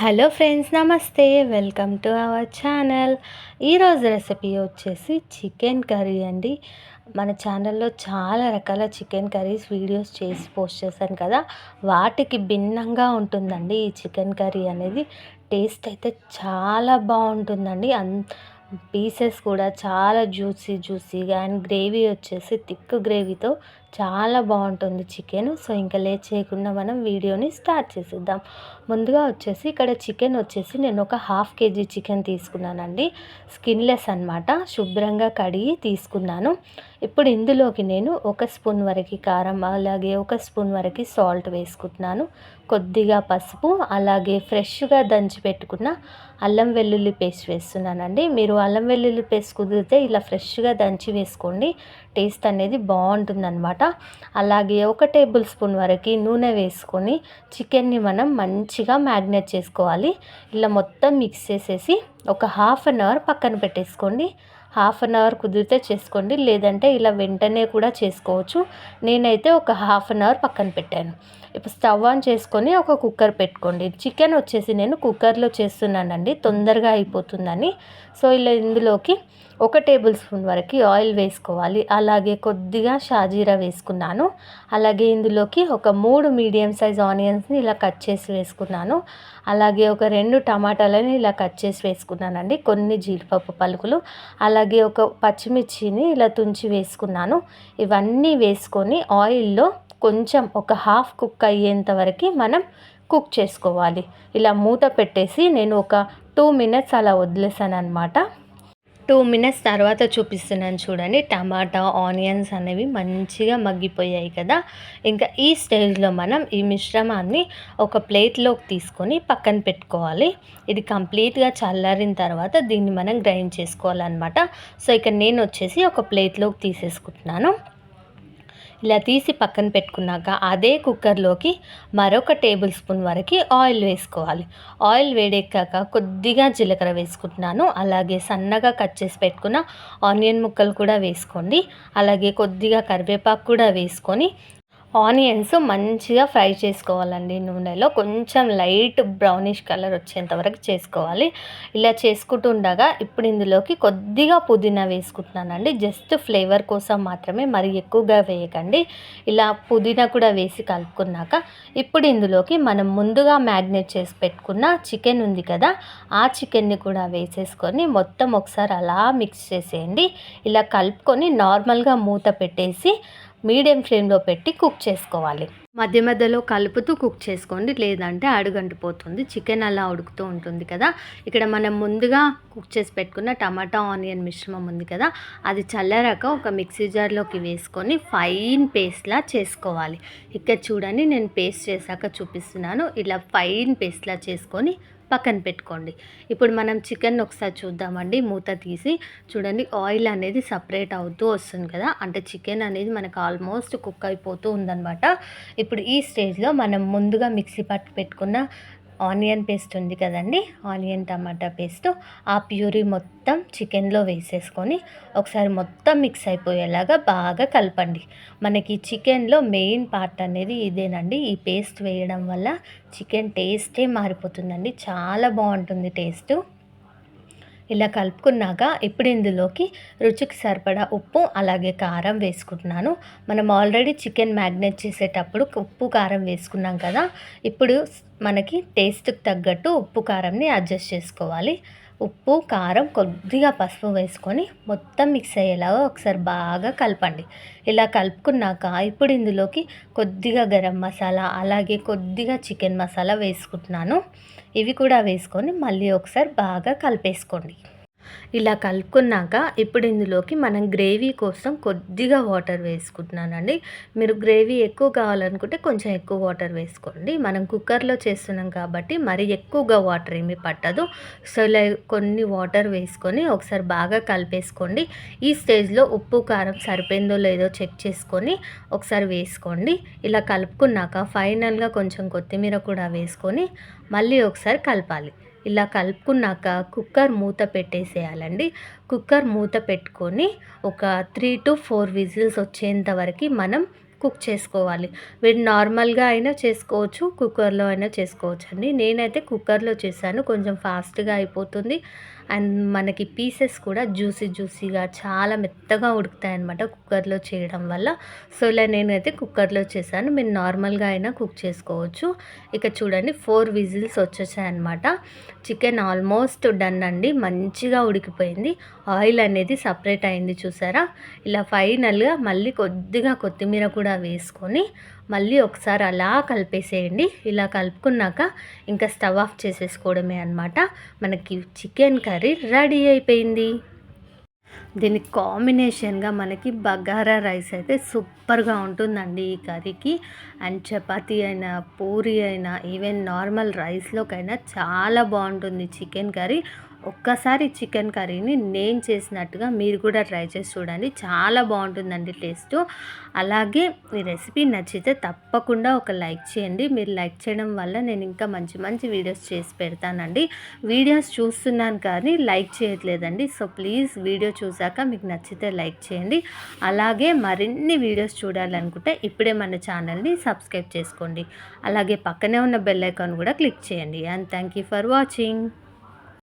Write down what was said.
Hello friends, నమస్తే. Welcome to our channel. ఈరోజు recipe వచ్చేసి చికెన్ కర్రీ అండి. మన ఛానల్లో చాలా రకాల చికెన్ కర్రీస్ వీడియోస్ చేసి పోస్ట్ చేశాను కదా, వాటికి భిన్నంగా ఉంటుందండి ఈ చికెన్ కర్రీ అనేది. టేస్ట్ అయితే చాలా బాగుంటుందండి. పీసెస్ కూడా చాలా జ్యూసీగా అండ్ గ్రేవీ వచ్చేసి థిక్ గ్రేవీతో చాలా బాగుంటుంది చికెన్. సో ఇంకా లేట్ చేయకుండా మనం వీడియోని స్టార్ట్ చేసేద్దాం. ముందుగా వచ్చేసి ఇక్కడ చికెన్ వచ్చేసి నేను ఒక 1/2 kg చికెన్ తీసుకున్నానండి. స్కిన్లెస్ అన్నమాట. శుభ్రంగా కడిగి తీసుకున్నాను. ఇప్పుడు ఇందులోకి నేను 1 స్పూన్ వరకు కారం, అలాగే 1 స్పూన్ వరకు సాల్ట్ వేసుకుంటున్నాను. కొద్దిగా పసుపు, అలాగే ఫ్రెష్గా దంచి పెట్టుకున్న అల్లం వెల్లుల్లి పేస్ట్ వేస్తున్నానండి. మీరు అల్లం వెల్లుల్లి పేస్ట్ కుదిరితే ఇలా ఫ్రెష్గా దంచి వేసుకోండి, టేస్ట్ అనేది బాగుంటుందన్నమాట. అలాగే 1 టేబుల్ స్పూన్ వరకు నూనె వేసుకొని చికెన్ని మనం మంచిగా మ్యాగ్నేట్ చేసుకోవాలి. ఇలా మొత్తం మిక్స్ చేసేసి ఒక 1/2 అవర్ పక్కన పెట్టేసుకోండి. 1/2 అవర్ కుదిరితే చేసుకోండి, లేదంటే ఇలా వెంటనే కూడా చేసుకోవచ్చు. నేనైతే ఒక 1/2 అవర్ పక్కన పెట్టాను. ఇప్పుడు స్టవ్ ఆన్ చేసుకొని ఒక కుక్కర్ పెట్టుకోండి. చికెన్ వచ్చేసి నేను కుక్కర్లో చేస్తున్నానండి, తొందరగా అయిపోతుందని. సో ఇలా ఇందులోకి 1 టేబుల్ స్పూన్ వరకు ఆయిల్ వేసుకోవాలి. అలాగే కొద్దిగా షాజీరా వేసుకున్నాను. అలాగే ఇందులోకి ఒక 3 మీడియం సైజ్ ఆనియన్స్ని ఇలా కట్ చేసి వేసుకున్నాను. అలాగే ఒక 2 టమాటాలని ఇలా కట్ చేసి వేసుకున్నానండి. కొన్ని జీడిపప్పు పలుకులు, అలాగే ఒక పచ్చిమిర్చిని ఇలా తుంచి వేసుకున్నాను. ఇవన్నీ వేసుకొని ఆయిల్లో కొంచెం ఒక హాఫ్ కుక్ అయ్యేంత వరకు మనం కుక్ చేసుకోవాలి. ఇలా మూత పెట్టేసి నేను ఒక 2 మినిట్స్ అలా వదిలేసాను అనమాట. 2 మినిట్స్ తర్వాత చూపిస్తున్నాను చూడండి. టమాటా, ఆనియన్స్ అనేవి మంచిగా మగ్గిపోయాయి కదా. ఇంకా ఈ స్టేజ్లో మనం ఈ మిశ్రమాన్ని ఒక ప్లేట్లోకి తీసుకొని పక్కన పెట్టుకోవాలి. ఇది కంప్లీట్గా చల్లారిన తర్వాత దీన్ని మనం గ్రైండ్ చేసుకోవాలన్నమాట. సో ఇక నేను వచ్చేసి ఒక ప్లేట్లోకి తీసేసుకుంటున్నాను. ఇలా తీసి పక్కన పెట్టుకున్నాక అదే కుక్కర్లోకి మరొక టేబుల్ స్పూన్ వరకు ఆయిల్ వేసుకోవాలి. ఆయిల్ వేడెక్కాక కొద్దిగా జీలకర్ర వేసుకుంటున్నాను. అలాగే సన్నగా కట్ చేసి పెట్టుకున్న ఆనియన్ ముక్కలు కూడా వేసుకోండి. అలాగే కొద్దిగా కరివేపాకు కూడా వేసుకొని ఆనియన్స్ మంచిగా ఫ్రై చేసుకోవాలండి. నూనెలో కొంచెం లైట్ బ్రౌనిష్ కలర్ వచ్చేంత వరకు చేసుకోవాలి. ఇలా చేసుకుంటూ ఉండగా ఇప్పుడు ఇందులోకి కొద్దిగా పుదీనా వేసుకుంటున్నానండి. జస్ట్ ఫ్లేవర్ కోసం మాత్రమే, మరి ఎక్కువగా వేయకండి. ఇలా పుదీనా కూడా వేసి కలుపుకున్నాక ఇప్పుడు ఇందులోకి మనం ముందుగా మ్యాగ్నేట్ చేసి పెట్టుకున్న చికెన్ ఉంది కదా, ఆ చికెన్ని కూడా వేసేసుకొని మొత్తం ఒకసారి అలా మిక్స్ చేసేయండి. ఇలా కలుపుకొని నార్మల్గా మూత పెట్టేసి మీడియం ఫ్లేమ్లో పెట్టి కుక్ చేసుకోవాలి. మధ్య మధ్యలో కలుపుతూ కుక్ చేసుకోండి, లేదంటే అడుగంటిపోతుంది. చికెన్ అలా ఉడుకుతూ ఉంటుంది కదా. ఇక్కడ మనం ముందుగా కుక్ చేసి పెట్టుకున్న టమాటా ఆనియన్ మిశ్రమం ఉంది కదా, అది చల్లారాక ఒక మిక్సీ జార్లోకి వేసుకొని ఫైన్ పేస్ట్లా చేసుకోవాలి. ఇక్కడ చూడండి, నేను పేస్ట్ చేశాక చూపిస్తున్నాను. ఇలా ఫైన్ పేస్ట్లా చేసుకొని పక్కన పెట్టుకోండి. ఇప్పుడు మనం చికెన్ ఒకసారి చూద్దామండి. మూత తీసి చూడండి, ఆయిల్ అనేది సపరేట్ అవుతూ వస్తుంది కదా, అంటే చికెన్ అనేది మనకు ఆల్మోస్ట్ కుక్ అయిపోతూ ఉందన్నమాట. ఇప్పుడు ఈ స్టేజ్లో మనం ముందుగా మిక్సీ పట్టి పెట్టుకున్న ఆనియన్ పేస్ట్ ఉంది కదండి, ఆనియన్ టమాటా పేస్ట్, ఆ ప్యూరీ మొత్తం చికెన్లో వేసేసుకొని ఒకసారి మొత్తం మిక్స్ అయిపోయేలాగా బాగా కలపండి. మనకి చికెన్లో మెయిన్ పార్ట్ అనేది ఇదేనండి. ఈ పేస్ట్ వేయడం వల్ల చికెన్ టేస్టే మారిపోతుందండి, చాలా బాగుంటుంది టేస్ట్. ఇలా కలుపుకున్నాక ఇప్పుడు ఇందులోకి రుచికి సరిపడా ఉప్పు, అలాగే కారం వేసుకుంటున్నాను. మనం ఆల్రెడీ చికెన్ మ్యాగ్నేట్ చేసేటప్పుడు ఉప్పు కారం వేసుకున్నాం కదా, ఇప్పుడు మనకి టేస్ట్కి తగ్గట్టు ఉప్పు కారంని అడ్జస్ట్ చేసుకోవాలి. ఉప్పు, కారం, కొద్దిగా పసుపు వేసుకొని మొత్తం మిక్స్ అయ్యేలాగా ఒకసారి బాగా కలపండి. ఇలా కలుపుకున్నాక ఇప్పుడు ఇందులోకి కొద్దిగా గరం మసాలా, అలాగే కొద్దిగా చికెన్ మసాలా వేసుకుంటున్నాను. ఇవి కూడా వేసుకొని మళ్ళీ ఒకసారి బాగా కలిపేసుకోండి. ఇలా కలుపుకున్నాక ఇప్పుడు ఇందులోకి మనం గ్రేవీ కోసం కొద్దిగా వాటర్ వేసుకుంటున్నానండి. మీరు గ్రేవీ ఎక్కువ కావాలనుకుంటే కొంచెం ఎక్కువ వాటర్ వేసుకోండి. మనం కుక్కర్లో చేస్తున్నాం కాబట్టి మరి ఎక్కువగా వాటర్ ఏమీ పట్టదు. సో ఇలా కొన్ని వాటర్ వేసుకొని ఒకసారి బాగా కలిపేసుకోండి. ఈ స్టేజ్లో ఉప్పు కారం సరిపోయిందో లేదో చెక్ చేసుకొని ఒకసారి వేసుకోండి. ఇలా కలుపుకున్నాక ఫైనల్గా కొంచెం కొత్తిమీర కూడా వేసుకొని మళ్ళీ ఒకసారి కలపాలి. ఇలా కలుపుకున్నాక కుక్కర్ మూత పెట్టేసేయాలండి. కుక్కర్ మూత పెట్టుకొని ఒక 3 to 4 విజిల్స్ వచ్చేంత వరకు మనం కుక్ చేసుకోవాలి. మీరు నార్మల్‌గా అయినా చేసుకోవచ్చు, కుక్కర్‌లో అయినా చేసుకోవచ్చండి. నేనైతే కుక్కర్‌లో చేశాను. కొంచెం ఫాస్ట్‌గా అయిపోతుంది. అండ్ మనకి పీసెస్ కూడా జ్యూసీగా చాలా మెత్తగా ఉడుకుతాయన్నమాట కుక్కర్‌లో చేయడం వల్ల. సో, ఇలా నేనైతే కుక్కర్‌లో చేశాను. మీరు నార్మల్‌గా అయినా కుక్ చేసుకోవచ్చు. ఇక చూడండి 4 విజిల్స్ వచ్చేసాయన్నమాట. చికెన్ ఆల్మోస్ట్ డన్ అండి. మంచిగా ఉడికిపోయింది. ఆయిల్ అనేది సపరేట్ అయింది చూసారా? ఇలా ఫైనల్‌గా మళ్ళీ కొద్దిగా కొత్తిమీర కూడా వేసుకొని మళ్ళీ ఒకసారి అలా కలిపేసేయండి. ఇలా కలుపుకున్నాక ఇంకా స్టవ్ ఆఫ్ చేసేసుకోవడమే అనమాట. మనకి చికెన్ కర్రీ రెడీ అయిపోయింది. దీనికి కాంబినేషన్‌గా మనకి బగారా రైస్ అయితే సూపర్‌గా ఉంటుందండి ఈ కర్రీకి. అండ్ చపాతీ అయినా, పూరి అయినా, ఈవెన్ నార్మల్ రైస్‌లోకైనా చాలా బావుంటుంది చికెన్ కర్రీ. ఒక్కసారి చికెన్ కర్రీని నేను చేసినట్టుగా మీరు కూడా ట్రై చేసి చూడండి. చాలా బావుంటుందండి టేస్టు. అలాగే ఈ రెసిపీ నచ్చితే తప్పకుండా ఒక లైక్ చేయండి. మీరు లైక్ చేయడం వల్ల నేను ఇంకా మంచి మంచి వీడియోస్ చేసి పెడతానండి. వీడియోస్ చూస్తున్నాను కానీ లైక్ చేయట్లేదండి. సో, ప్లీజ్ వీడియో చూసాక మీకు నచ్చితే లైక్ చేయండి. అలాగే మరిన్ని వీడియోస్ చూడాలనుకుంటే ఇప్పుడే మన ఛానల్‌ని సబ్స్క్రైబ్ చేసుకోండి. అలాగే పక్కనే ఉన్న బెల్ ఐకాన్ కూడా క్లిక్ చేయండి. And thank you for watching.